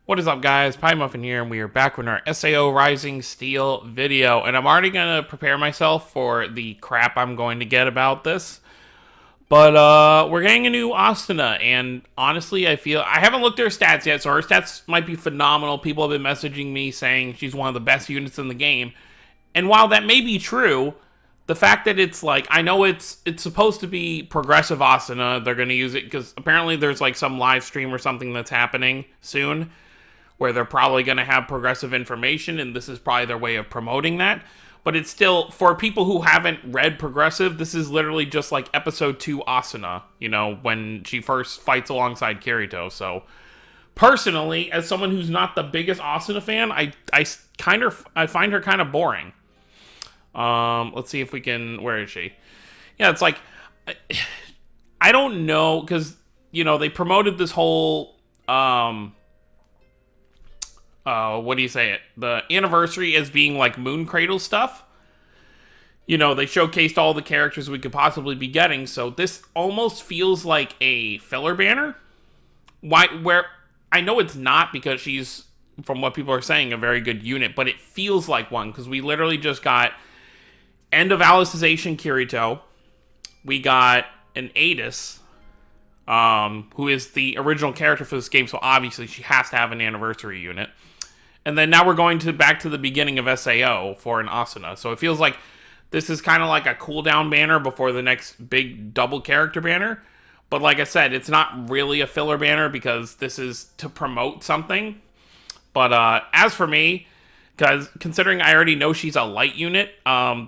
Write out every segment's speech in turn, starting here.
What is up, guys? Pie Muffin here, and we are back with our SAO Rising Steel video. And I'm already going to prepare myself for the crap I'm going to get about this. But we're getting a new Asuna, and honestly, I haven't looked at her stats yet, so her stats might be phenomenal. People have been messaging me saying she's one of the best units in the game. And while that may be true, the fact that it's like, I know it's supposed to be progressive Asuna, they're going to use it because apparently there's like some live stream or something that's happening soon where they're probably going to have progressive information, and this is probably their way of promoting that. But it's still, for people who haven't read progressive, this is literally just like episode 2 Asuna, you know, when she first fights alongside Kirito. So, personally, as someone who's not the biggest Asuna fan, I find her kind of boring. Let's see if we can, where is she? Yeah, it's like, I don't know, because, you know, they promoted this whole, what do you say it? The anniversary as being like Moon Cradle stuff. You know, they showcased all the characters we could possibly be getting, so this almost feels like a filler banner. Where I know it's not, because she's, from what people are saying, a very good unit, but it feels like one, because we literally just got end of Alicization Kirito. We got an Adis, who is the original character for this game, so obviously she has to have an anniversary unit. And then now we're going back to the beginning of SAO for an Asuna. So it feels like this is kind of like a cooldown banner before the next big double character banner. But like I said, it's not really a filler banner because this is to promote something. But as for me, because considering I already know she's a light unit,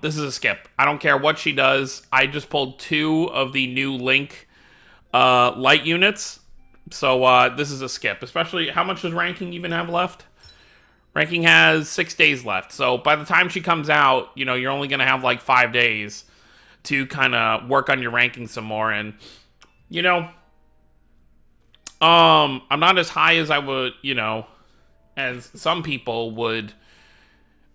this is a skip. I don't care what she does. I just pulled 2 of the new Link light units. So this is a skip. Especially, how much does ranking even have left? Ranking has 6 days left, so by the time she comes out, you know, you're only going to have like 5 days to kind of work on your ranking some more, and, you know, I'm not as high as I would, you know, as some people would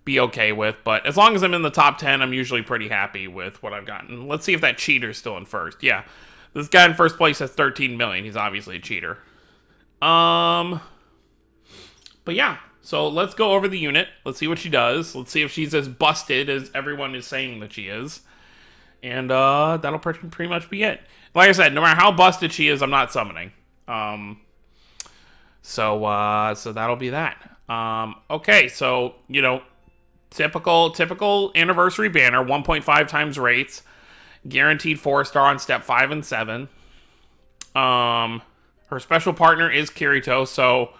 be okay with, but as long as I'm in the top 10, I'm usually pretty happy with what I've gotten. Let's see if that cheater's still in first. Yeah, this guy in first place has 13 million. He's obviously a cheater. But yeah. So let's go over the unit. Let's see what she does. Let's see if she's as busted as everyone is saying that she is. And that'll pretty much be it. Like I said, no matter how busted she is, I'm not summoning. So that'll be that. Okay, so, you know, typical anniversary banner, 1.5 times rates, guaranteed 4-star on step 5 and 7. Her special partner is Kirito, so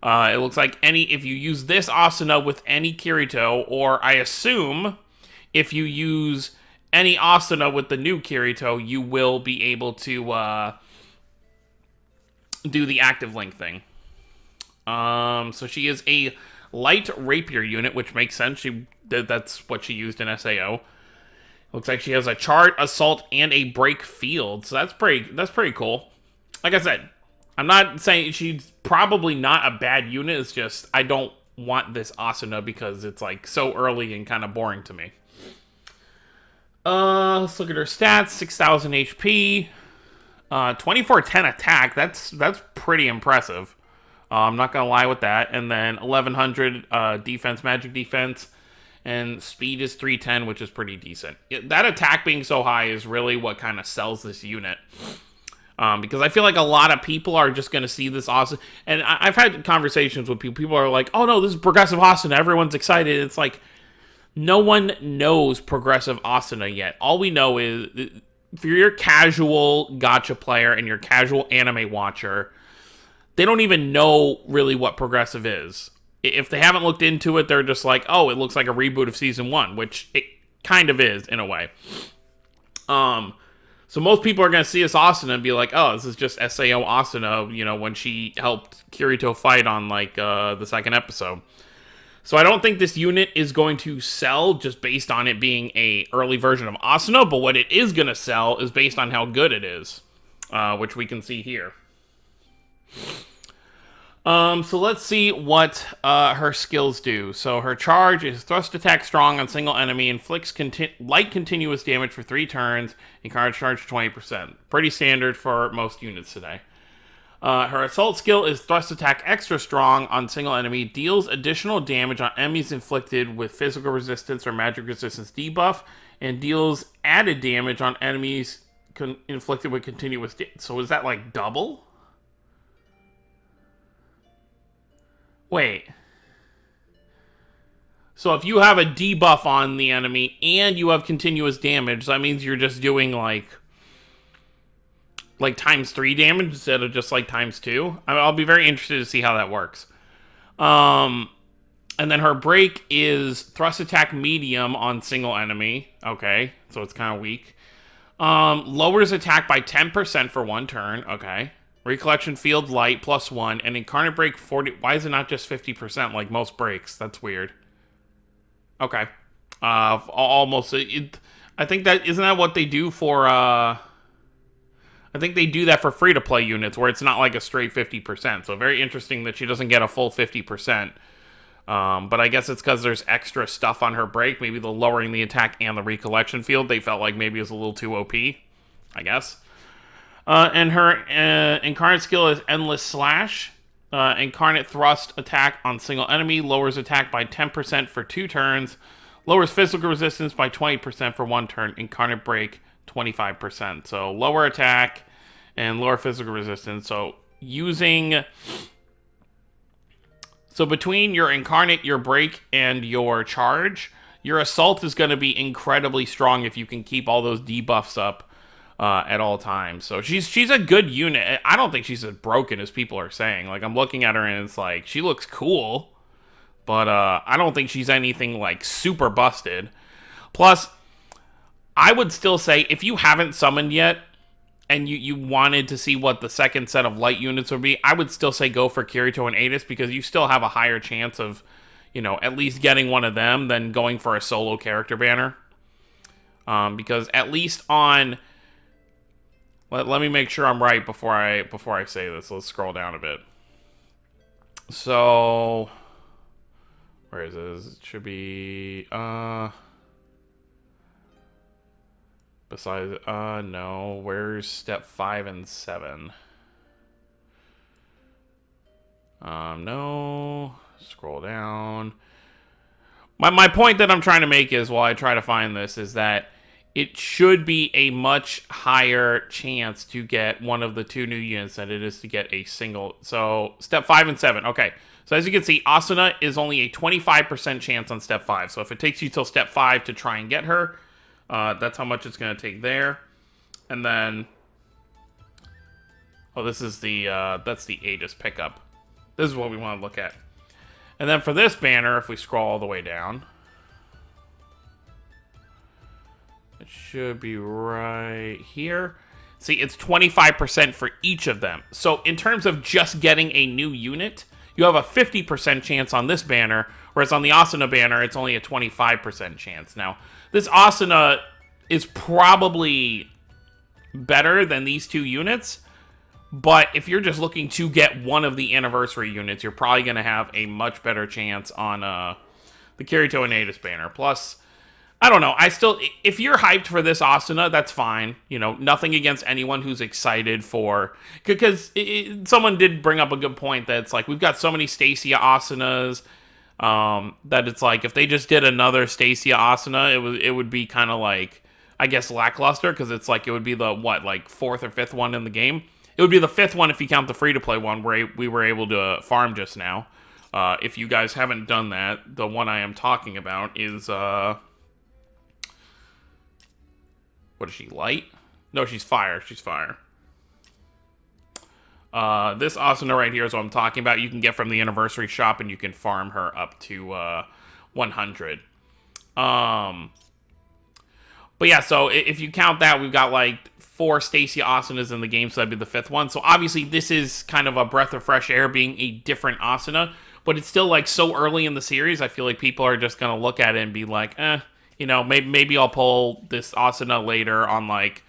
it looks like if you use this Asuna with any Kirito, or I assume if you use any Asuna with the new Kirito, you will be able to do the active link thing. So she is a light rapier unit, which makes sense. That's what she used in SAO. Looks like she has a charge, assault, and a break field. So that's pretty cool. Like I said, I'm not saying she's probably not a bad unit. It's just I don't want this Asuna because it's like so early and kind of boring to me. Let's look at her stats. 6,000 HP, 2410 attack. That's pretty impressive. I'm not gonna lie with that. And then 1100 defense, magic defense, and speed is 310, which is pretty decent. That attack being so high is really what kind of sells this unit. Because I feel like a lot of people are just going to see this Asuna. And I've had conversations with people. People are like, oh no, this is progressive Asuna. Everyone's excited. It's like, no one knows progressive Asuna yet. All we know is, if you're a casual gacha player and you're a casual anime watcher, they don't even know really what progressive is. If they haven't looked into it, they're just like, oh, it looks like a reboot of Season 1, which it kind of is, in a way. So most people are going to see this Asuna and be like, oh, this is just SAO Asuna, you know, when she helped Kirito fight on, like, the second episode. So I don't think this unit is going to sell just based on it being a early version of Asuna, but what it is going to sell is based on how good it is, which we can see here. So let's see what her skills do. So her charge is thrust attack strong on single enemy, inflicts light continuous damage for 3 turns, and charge 20%. Pretty standard for most units today. Her assault skill is thrust attack extra strong on single enemy, deals additional damage on enemies inflicted with physical resistance or magic resistance debuff, and deals added damage on enemies inflicted with continuous damage. So is that like double? Wait. So if you have a debuff on the enemy and you have continuous damage, that means you're just doing like times 3 damage instead of just like times 2. I'll be very interested to see how that works. And then her break is thrust attack medium on single enemy. Okay, so it's kind of weak. Lowers attack by 10% for 1 turn. Okay. Recollection field light +1 and incarnate break 40. Why is it not just 50% like most breaks? That's weird. Okay. Almost. I think that isn't that what they do for. I think they do that for free-to-play units, where it's not like a straight 50%. So very interesting that she doesn't get a full 50%. But I guess it's because there's extra stuff on her break. Maybe the lowering the attack and the recollection field, they felt like maybe it was a little too OP, I guess. And her incarnate skill is Endless Slash. Incarnate thrust attack on single enemy. Lowers attack by 10% for 2 turns. Lowers physical resistance by 20% for 1 turn. Incarnate break 25%. So lower attack and lower physical resistance. So between your incarnate, your break, and your charge, your assault is going to be incredibly strong if you can keep all those debuffs up at all times. So she's a good unit. I don't think she's as broken as people are saying. Like, I'm looking at her and it's like, she looks cool, but I don't think she's anything like super busted. Plus, I would still say, if you haven't summoned yet, and you wanted to see what the second set of light units would be, I would still say go for Kirito and Atis, because you still have a higher chance of, at least getting one of them than going for a solo character banner. Because at least on... Let me make sure I'm right before I say this. Let's scroll down a bit. So... Where is this? It should be... Besides, no. Where's step 5 and 7? No. Scroll down. My point that I'm trying to make is, while I try to find this, is that it should be a much higher chance to get one of the 2 new units than it is to get a single. So, step 5 and 7. Okay. So, as you can see, Asuna is only a 25% chance on step 5. So, if it takes you till step 5 to try and get her, that's how much it's going to take there. And then... Oh, this is the... that's the Aegis pickup. This is what we want to look at. And then for this banner, if we scroll all the way down... It should be right here. See, it's 25% for each of them. So, in terms of just getting a new unit, you have a 50% chance on this banner, whereas on the Asuna banner, it's only a 25% chance. Now, this Asuna is probably better than these 2 units, but if you're just looking to get one of the anniversary units, you're probably going to have a much better chance on the Kirito and Atis banner. Plus, I don't know, if you're hyped for this Asuna, that's fine. Nothing against anyone who's excited for... Because someone did bring up a good point that it's like, we've got so many Stacia Asunas... that it's like, if they just did another Stacia Asuna, it would be kind of like, I guess, lackluster, because it's like, it would be the, 4th or 5th one in the game? It would be the 5th one if you count the free-to-play one, where we were able to farm just now. If you guys haven't done that, the one I am talking about is, what is she, light? No, she's fire. She's fire. This Asuna right here is what I'm talking about. You can get from the anniversary shop, and you can farm her up to 100. But yeah, so if you count that, we've got like 4 Stacia Asunas in the game, so that'd be the 5th one. So obviously this is kind of a breath of fresh air being a different Asuna, but it's still like so early in the series. I feel like people are just gonna look at it and be like, maybe I'll pull this Asuna later on like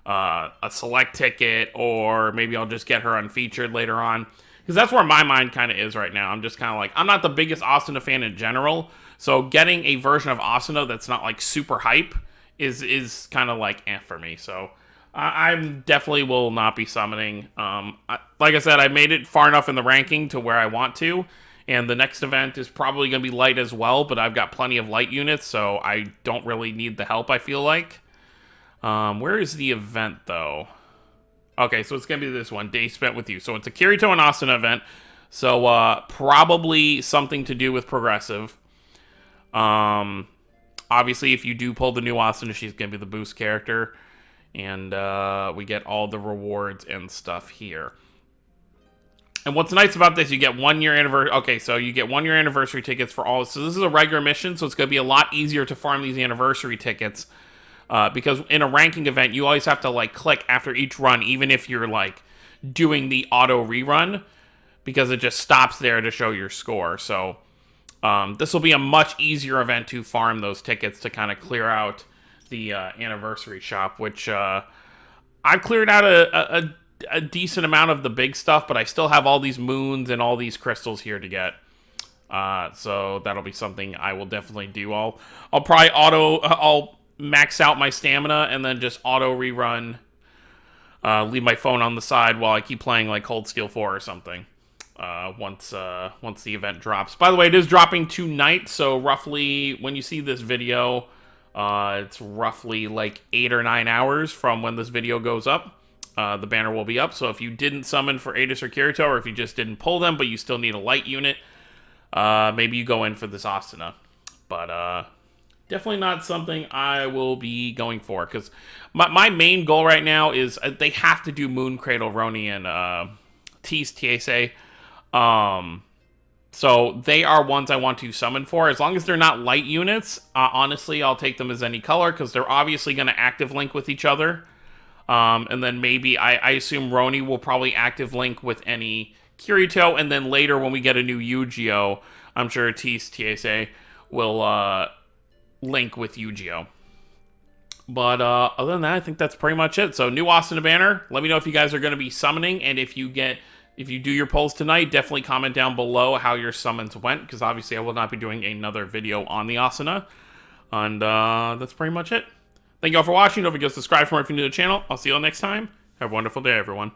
a select ticket, or maybe I'll just get her unfeatured later on, because that's where my mind kind of is right now. I'm just kind of like, I'm not the biggest Asuna fan in general, so getting a version of Asuna that's not like super hype is kind of like for me. So I definitely will not be summoning. Like I said, I made it far enough in the ranking to where I want to, and the next event is probably going to be light as well, but I've got plenty of light units, so I don't really need the help, I feel like. Where is the event, though? Okay, so it's going to be this one, Day Spent With You. So it's a Kirito and Asuna event, so probably something to do with Progressive. Obviously, if you do pull the new Asuna, she's going to be the boost character. And we get all the rewards and stuff here. And what's nice about this, you get 1 year anniversary. Okay, so you get 1 year anniversary tickets for all. So this is a regular mission, so it's going to be a lot easier to farm these anniversary tickets. Because in a ranking event, you always have to like click after each run, even if you're like doing the auto rerun, because it just stops there to show your score. So this will be a much easier event to farm those tickets to kind of clear out the anniversary shop, which I've cleared out a decent amount of the big stuff, but I still have all these moons and all these crystals here to get. So that'll be something I will definitely do. I'll probably I'll max out my stamina and then just auto rerun. Leave my phone on the side while I keep playing like Cold Steel 4 or something. Once the event drops. By the way, it is dropping tonight, so roughly when you see this video, it's roughly like 8 or 9 hours from when this video goes up. The banner will be up, so if you didn't summon for Aegis or Kirito, or if you just didn't pull them, but you still need a light unit, maybe you go in for this Asuna. But definitely not something I will be going for, because my main goal right now is they have to do Moon Cradle, Roni, and Tease TSA. So they are ones I want to summon for. As long as they're not light units, honestly, I'll take them as any color, because they're obviously going to active link with each other. And then maybe, I assume Roni will probably active link with any Kirito, and then later when we get a new Yu-Gi-Oh, I'm sure TSA will link with Yu-Gi-Oh. But other than that, I think that's pretty much it. So new Asuna banner. Let me know if you guys are going to be summoning, and if you do your polls tonight, definitely comment down below how your summons went, because obviously I will not be doing another video on the Asuna. And that's pretty much it. Thank you all for watching. Don't forget to subscribe for more if you're new to the channel. I'll see you all next time. Have a wonderful day, everyone.